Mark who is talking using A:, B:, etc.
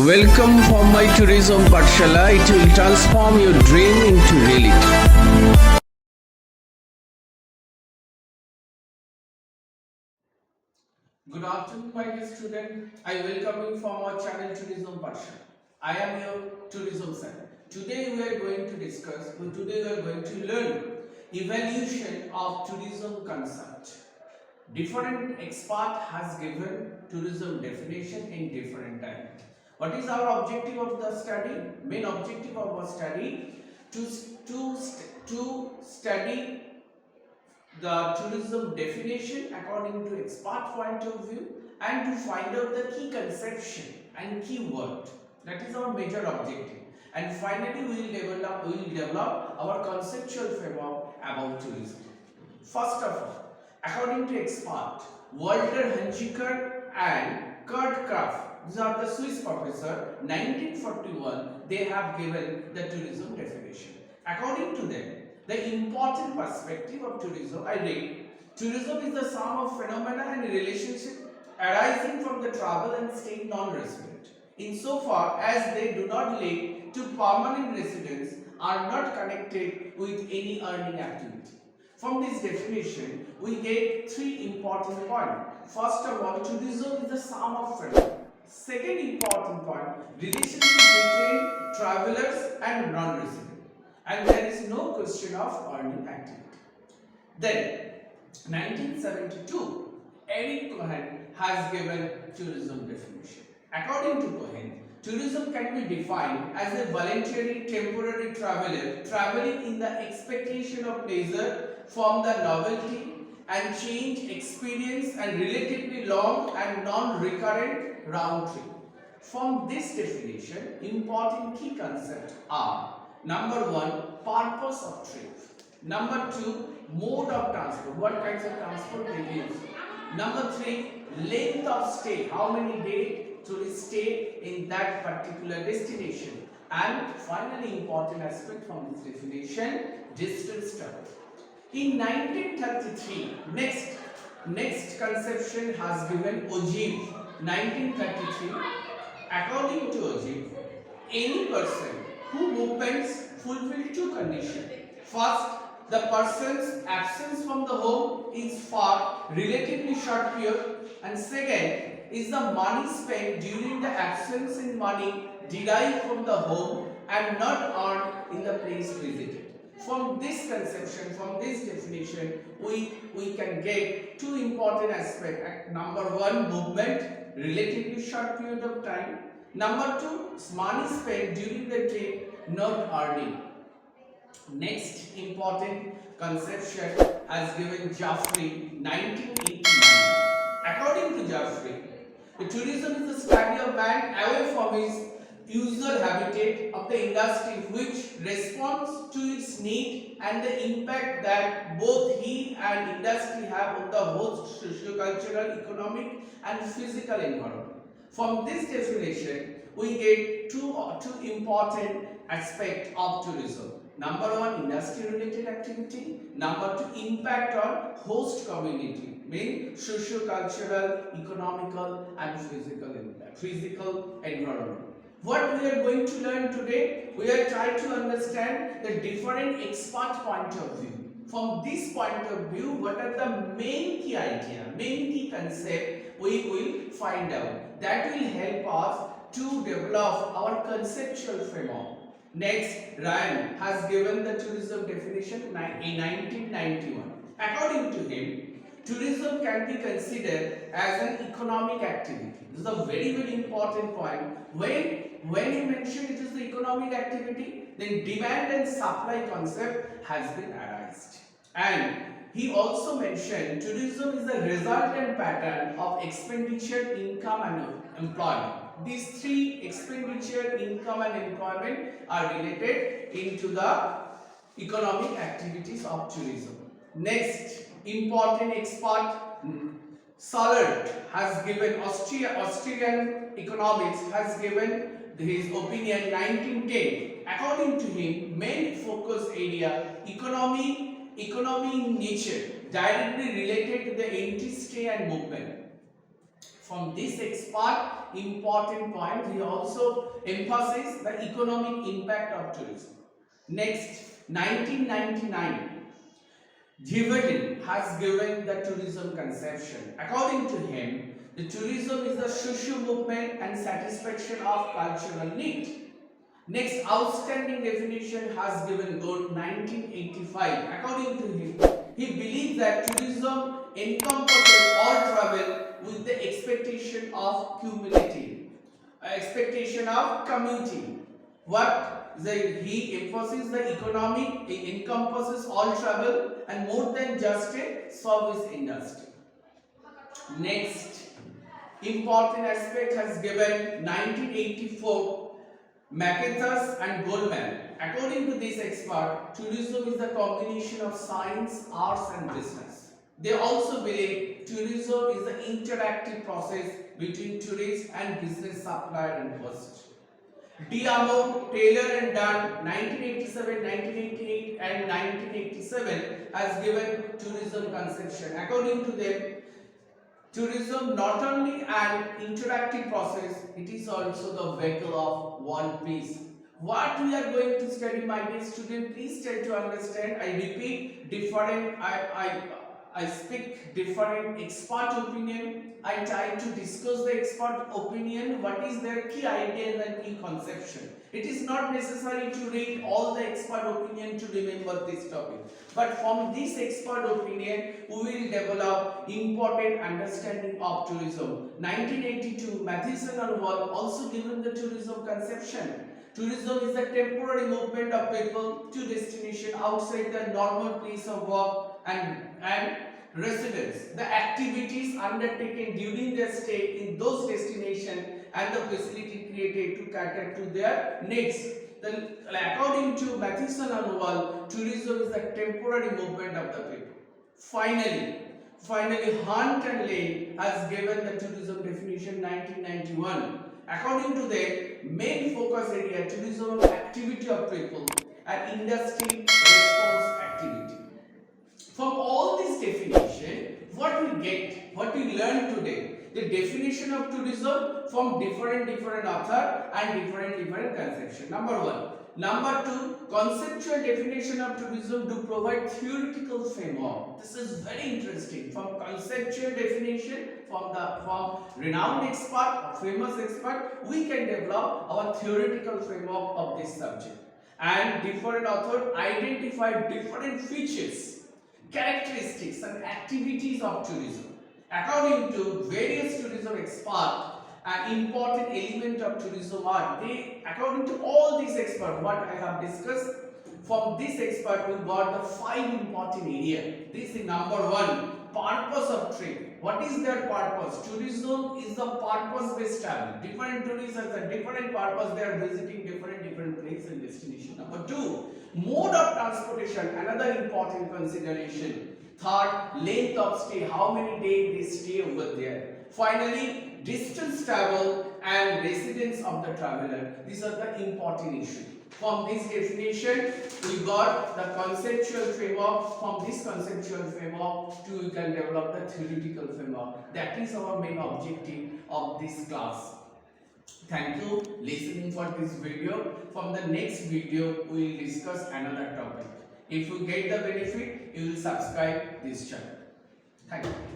A: Welcome for my tourism Pathshala. It will transform your dream into reality. Good afternoon, my dear student. I welcome you from our channel Tourism Pathshala. I am your tourism sir. Today we are going to learn evaluation of tourism concept. Different expert has given tourism definition in different time. What is our objective of the study? Main objective of our study to study the tourism definition according to expert point of view and to find out the key conception and key word. That is our major objective. And finally, we will develop our conceptual framework about tourism. First of all, according to expert Walter Hunziker and Kurt Kraft, these are the Swiss professor, 1941, they have given the tourism definition. According to them, the important perspective of tourism, I read, tourism is the sum of phenomena and relationship arising from the travel and staying non-resident, insofar as they do not lead to permanent residence, are not connected with any earning activity. From this definition, we get three important points. First of all, tourism is the sum of phenomena. Second important point, relationship between travelers and non-residents. And there is no question of earning activity. Then, 1972, Eric Cohen has given tourism definition. According to Cohen, tourism can be defined as a voluntary temporary traveler traveling in the expectation of pleasure from the novelty and change experience and relatively long and non-recurrent round trip. From this definition, important key concepts are: number one, purpose of trip. Number two, mode of transport. What kinds of transport they use. Number three, length of stay. How many days tourists stay in that particular destination. And finally, important aspect from this definition, distance travel. In 1933, next conception has given Ogive, 1933. According to Ogive, any person who movements fulfill two conditions. First, the person's absence from the home is for relatively short period, and second is the money spent during the absence in money derived from the home and not earned in the place visited. From this conception, from this definition, we can get two important aspects. Number one, movement, relatively short period of time. Number two, money spent during the trip, not earning. Next important conception has given Jaffrey, 1989. According to Jaffrey, the tourism is the study of man away from his usual habitat of the industry which responds to its need and the impact that both he and industry have on the host socio-cultural, economic and physical environment. From this definition, we get two important aspects of tourism. Number one, industry related activity. Number two, impact on host community, mean socio-cultural, economical and physical environment. What we are going to learn today, we are trying to understand the different expert point of view. From this point of view, what are the main key idea, main key concept we will find out. That will help us to develop our conceptual framework. Next, Ryan has given the tourism definition in 1991. According to him, tourism can be considered as an economic activity. This is a very important point. When he mentioned it is the economic activity, then demand and supply concept has been arised. And he also mentioned tourism is the resultant pattern of expenditure, income and employment. These three, expenditure, income and employment, are related into the economic activities of tourism. Next, important expert Salert has given, Austrian economics has given his opinion 1910. According to him, main focus area economy in nature directly related to the entry, stay and movement. From this expert, important point. He also emphasizes the economic impact of tourism. Next, 1999. Giverton has given the tourism conception. According to him, the tourism is the social movement and satisfaction of cultural need. Next, outstanding definition has given Gold 1985. According to him, he believes that tourism encompasses all travel with the expectation of community, expectation of community. He emphasizes the economy, it encompasses all travel and more than just a service industry. Next, important aspect has given 1984 McIntosh and Goldman. According to this expert, tourism is the combination of science, arts and business. They also believe tourism is the interactive process between tourist and business supplier and host. Diamo, Taylor and Dunn 1987, 1988 and 1987 has given tourism conception. According to them, tourism not only an interactive process, it is also the vehicle of world peace. What we are going to study, my dear student, please try to understand. I repeat, I speak different expert opinion. I try to discuss the expert opinion, what is their key idea and key conception. It is not necessary to read all the expert opinion to remember this topic. But from this expert opinion, we will develop important understanding of tourism. 1982, Matheson and Wall also given the tourism conception. Tourism is a temporary movement of people to destination outside the normal place of work and residence. The activities undertaken during their stay in those destinations and the facility created to cater to their needs. According to Matheson and Wall, tourism is the temporary movement of the people. Finally, Hunt and Lane has given the tourism definition 1991. According to them, main focus area tourism activity of people and industry response activity. From all this definition, what we learn today, the definition of tourism from different author and different conception. Number one. Number two, conceptual definition of tourism to provide theoretical framework. This is very interesting. From conceptual definition, from renowned expert, famous expert, we can develop our theoretical framework of this subject. And different authors identify different features, characteristics and activities of tourism. According to various tourism experts, an important element of tourism are they, according to all these experts, what I have discussed, from this expert we got the 5 important areas. This is number one, purpose of trip. What is their purpose? Tourism is the purpose-based travel. Different tourists have a different purpose. They are visiting different places and destinations. Number two, mode of transportation, another important consideration. Third, length of stay, how many days they stay over there. Finally, distance travel and residence of the traveler. These are the important issues. From this definition, we got the conceptual framework. From this conceptual framework, we can develop the theoretical framework. That is our main objective of this class. Thank you listening for this video. From the next video, we will discuss another topic. If you get the benefit, you will subscribe this channel. Thank you.